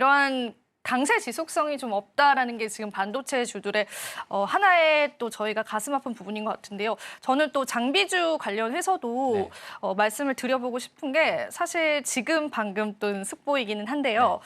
이러한 강세 지속성이 좀 없다라는 게 지금 반도체 주들의 하나의 또 저희가 가슴 아픈 부분인 것 같은데요. 저는 또 장비주 관련해서도 말씀을 드려보고 싶은 게 사실 지금 방금 뜬 속보이기는 한데요.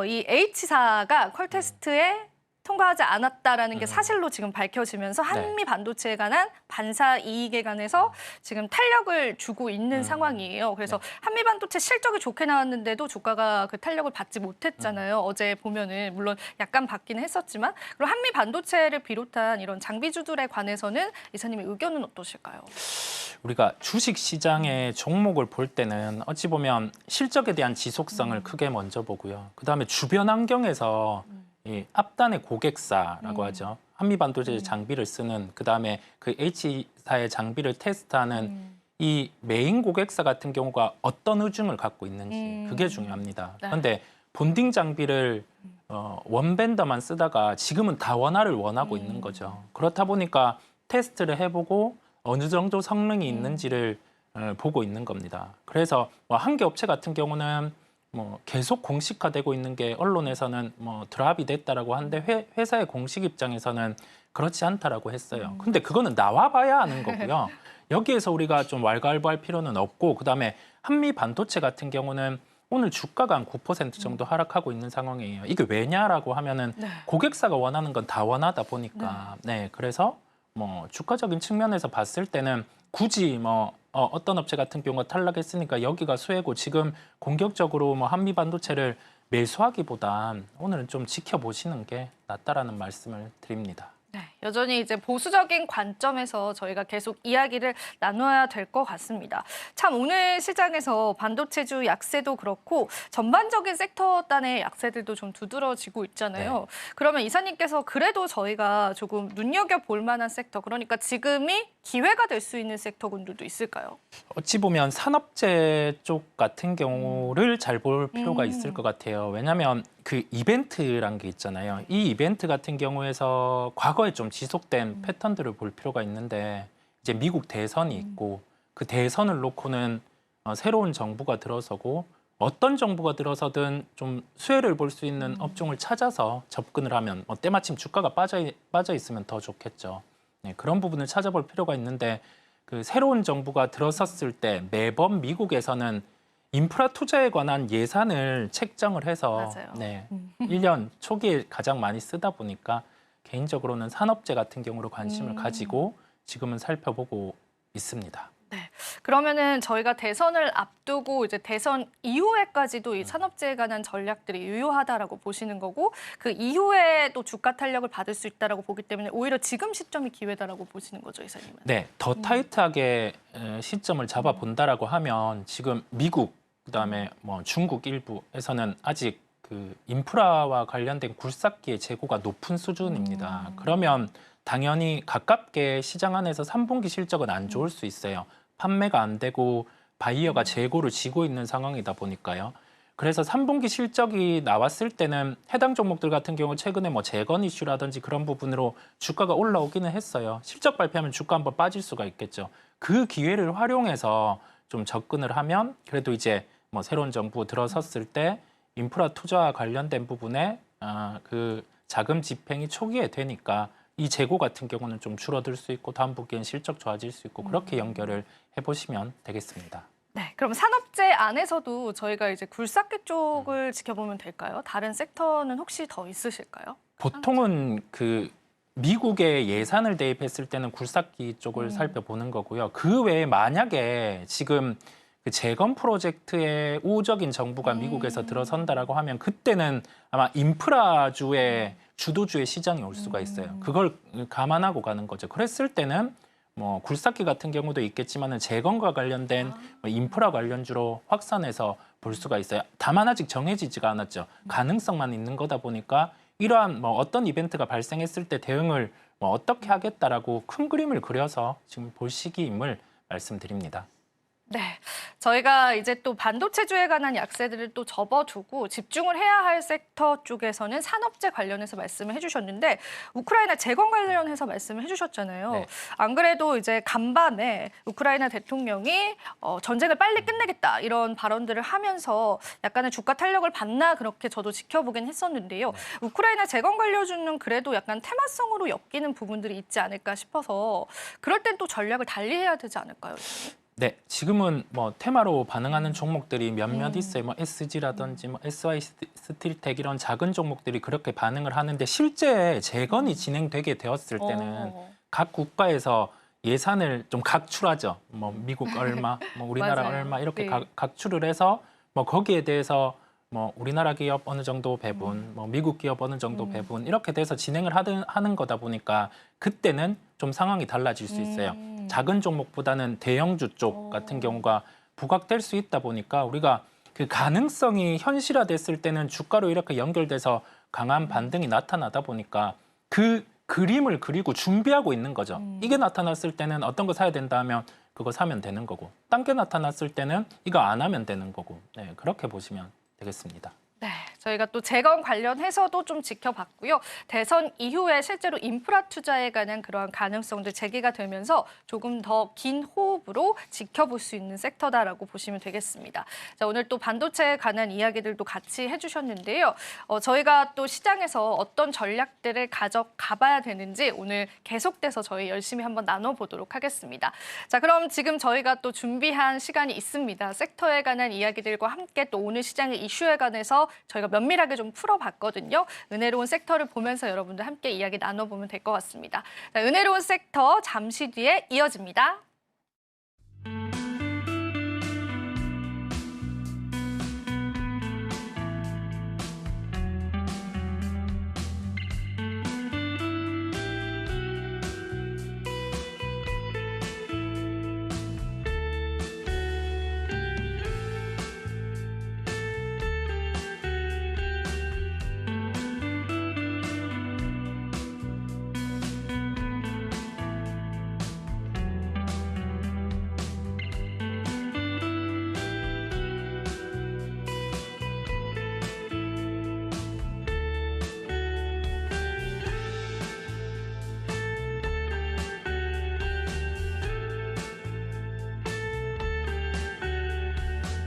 이 H사가 퀄테스트에 통과하지 않았다라는 게 사실로 지금 밝혀지면서 한미 반도체에 관한 반사 이익에 관해서 지금 탄력을 주고 있는 상황이에요. 그래서 한미 반도체 실적이 좋게 나왔는데도 주가가 그 탄력을 받지 못했잖아요. 어제 보면은 물론 약간 받기는 했었지만 그리고 한미 반도체를 비롯한 이런 장비주들에 관해서는 이사님의 의견은 어떠실까요? 우리가 주식 시장의 종목을 볼 때는 어찌 보면 실적에 대한 지속성을 크게 먼저 보고요. 그다음에 주변 환경에서 이 앞단의 고객사라고 하죠. 한미 반도체 장비를 쓰는 그다음에 그 H사의 장비를 테스트하는 이 메인 고객사 같은 경우가 어떤 의중을 갖고 있는지 그게 중요합니다. 그런데 본딩 장비를 원벤더만 쓰다가 지금은 다원화를 원하고 있는 거죠. 그렇다 보니까 테스트를 해보고 어느 정도 성능이 있는지를 보고 있는 겁니다. 그래서 뭐 한 개 업체 같은 경우는 뭐 계속 공식화되고 있는 게 언론에서는 뭐 드랍이 됐다라고 하는데 회사의 공식 입장에서는 그렇지 않다라고 했어요. 근데 그거는 나와봐야 아는 거고요. 여기에서 우리가 좀 왈가왈부할 필요는 없고 그다음에 한미 반도체 같은 경우는 오늘 주가가 한 9% 정도 하락하고 있는 상황이에요. 이게 왜냐라고 하면은 고객사가 원하는 건 다 원하다 보니까 그래서 뭐 주가적인 측면에서 봤을 때는 굳이 뭐 어떤 업체 같은 경우가 탈락했으니까 여기가 수혜고 지금 공격적으로 뭐 한미 반도체를 매수하기보단 오늘은 좀 지켜보시는 게 낫다라는 말씀을 드립니다. 네, 여전히 이제 보수적인 관점에서 저희가 계속 이야기를 나눠야 될 것 같습니다. 참 오늘 시장에서 반도체주 약세도 그렇고 전반적인 섹터 단의 약세들도 좀 두드러지고 있잖아요. 그러면 이사님께서 그래도 저희가 조금 눈여겨볼 만한 섹터, 그러니까 지금이 기회가 될 수 있는 섹터군들도 있을까요? 어찌 보면 산업재 쪽 같은 경우를 잘 볼 필요가 있을 것 같아요. 왜냐하면 그 이벤트란 게 있잖아요. 이 이벤트 같은 경우에서 과거에 좀 지속된 패턴들을 볼 필요가 있는데 이제 미국 대선이 있고 그 대선을 놓고는 새로운 정부가 들어서고 어떤 정부가 들어서든 좀 수혜를 볼 수 있는 업종을 찾아서 접근을 하면 때마침 주가가 빠져 있으면 더 좋겠죠. 네, 그런 부분을 찾아볼 필요가 있는데 그 새로운 정부가 들어섰을 때 매번 미국에서는 인프라 투자에 관한 예산을 책정을 해서 1년 초기에 가장 많이 쓰다 보니까 개인적으로는 산업재 같은 경우로 관심을 가지고 지금은 살펴보고 있습니다. 네. 그러면은 저희가 대선을 앞두고 이제 대선 이후에까지도 이 산업재에 관한 전략들이 유효하다라고 보시는 거고 그 이후에 또 주가 탄력을 받을 수 있다라고 보기 때문에 오히려 지금 시점이 기회다라고 보시는 거죠, 이사님은? 네, 더 타이트하게 시점을 잡아 본다라고 하면 지금 미국 그다음에 뭐 중국 일부에서는 아직 그 인프라와 관련된 굴삭기의 재고가 높은 수준입니다. 그러면 당연히 가깝게 시장 안에서 3분기 실적은 안 좋을 수 있어요. 판매가 안 되고 바이어가 재고를 지고 있는 상황이다 보니까요. 그래서 3분기 실적이 나왔을 때는 해당 종목들 같은 경우 최근에 뭐 재건 이슈라든지 그런 부분으로 주가가 올라오기는 했어요. 실적 발표하면 주가 한번 빠질 수가 있겠죠. 그 기회를 활용해서 좀 접근을 하면 그래도 이제 뭐 새로운 정부 들어섰을 때 인프라 투자와 관련된 부분에 그 자금 집행이 초기에 되니까 이 재고 같은 경우는 좀 줄어들 수 있고 다음 분기엔 실적 좋아질 수 있고 그렇게 연결을 해보시면 되겠습니다. 네, 그럼 산업재 안에서도 저희가 이제 굴삭기 쪽을 지켜보면 될까요? 다른 섹터는 혹시 더 있으실까요? 보통은 그 미국의 예산을 대입했을 때는 굴삭기 쪽을 살펴보는 거고요. 그 외에 만약에 지금 그 재건 프로젝트에 우호적인 정부가 미국에서 들어선다라고 하면 그때는 아마 인프라주의 주도주의 시장이 올 수가 있어요. 그걸 감안하고 가는 거죠. 그랬을 때는 뭐 굴삭기 같은 경우도 있겠지만은 재건과 관련된 인프라 관련주로 확산해서 볼 수가 있어요. 다만 아직 정해지지가 않았죠. 가능성만 있는 거다 보니까 이러한 뭐 어떤 이벤트가 발생했을 때 대응을 뭐 어떻게 하겠다라고 큰 그림을 그려서 지금 볼 시기임을 말씀드립니다. 네, 저희가 이제 또 반도체주에 관한 약세들을 또 접어두고 집중을 해야 할 섹터 쪽에서는 산업재 관련해서 말씀을 해주셨는데 우크라이나 재건 관련해서 말씀을 해주셨잖아요. 네. 안 그래도 이제 간밤에 우크라이나 대통령이 전쟁을 빨리 끝내겠다 이런 발언들을 하면서 약간의 주가 탄력을 받나 그렇게 저도 지켜보긴 했었는데요. 우크라이나 재건 관련주는 그래도 약간 테마성으로 엮이는 부분들이 있지 않을까 싶어서 그럴 땐 또 전략을 달리해야 되지 않을까요? 네, 지금은 뭐 테마로 반응하는 종목들이 몇몇 있어요. 뭐 SG라든지 뭐 SY 스틸텍 이런 작은 종목들이 그렇게 반응을 하는데 실제 재건이 진행되게 되었을 때는 각 국가에서 예산을 좀 각출하죠. 뭐 미국 얼마, 뭐 우리나라 맞아요. 얼마 이렇게 네. 각출을 해서 뭐 거기에 대해서 뭐 우리나라 기업 어느 정도 배분, 뭐 미국 기업 어느 정도 배분 이렇게 돼서 진행을 하는 거다 보니까 그때는 좀 상황이 달라질 수 있어요. 작은 종목보다는 대형주 쪽 같은 경우가 부각될 수 있다 보니까 우리가 그 가능성이 현실화됐을 때는 주가로 이렇게 연결돼서 강한 반등이 나타나다 보니까 그 그림을 그리고 준비하고 있는 거죠. 이게 나타났을 때는 어떤 거 사야 된다 하면 그거 사면 되는 거고 딴 게 나타났을 때는 이거 안 하면 되는 거고 네, 그렇게 보시면 되겠습니다. 네, 저희가 또 재건 관련해서도 좀 지켜봤고요. 대선 이후에 실제로 인프라 투자에 관한 그러한 가능성들 제기가 되면서 조금 더 긴 호흡으로 지켜볼 수 있는 섹터다라고 보시면 되겠습니다. 자, 오늘 또 반도체에 관한 이야기들도 같이 해주셨는데요. 저희가 또 시장에서 어떤 전략들을 가져가봐야 되는지 오늘 계속돼서 저희 열심히 한번 나눠보도록 하겠습니다. 자, 그럼 지금 저희가 또 준비한 시간이 있습니다. 섹터에 관한 이야기들과 함께 또 오늘 시장의 이슈에 관해서 저희가 면밀하게 좀 풀어봤거든요. 은혜로운 섹터를 보면서 여러분들 함께 이야기 나눠보면 될 것 같습니다. 자, 은혜로운 섹터 잠시 뒤에 이어집니다.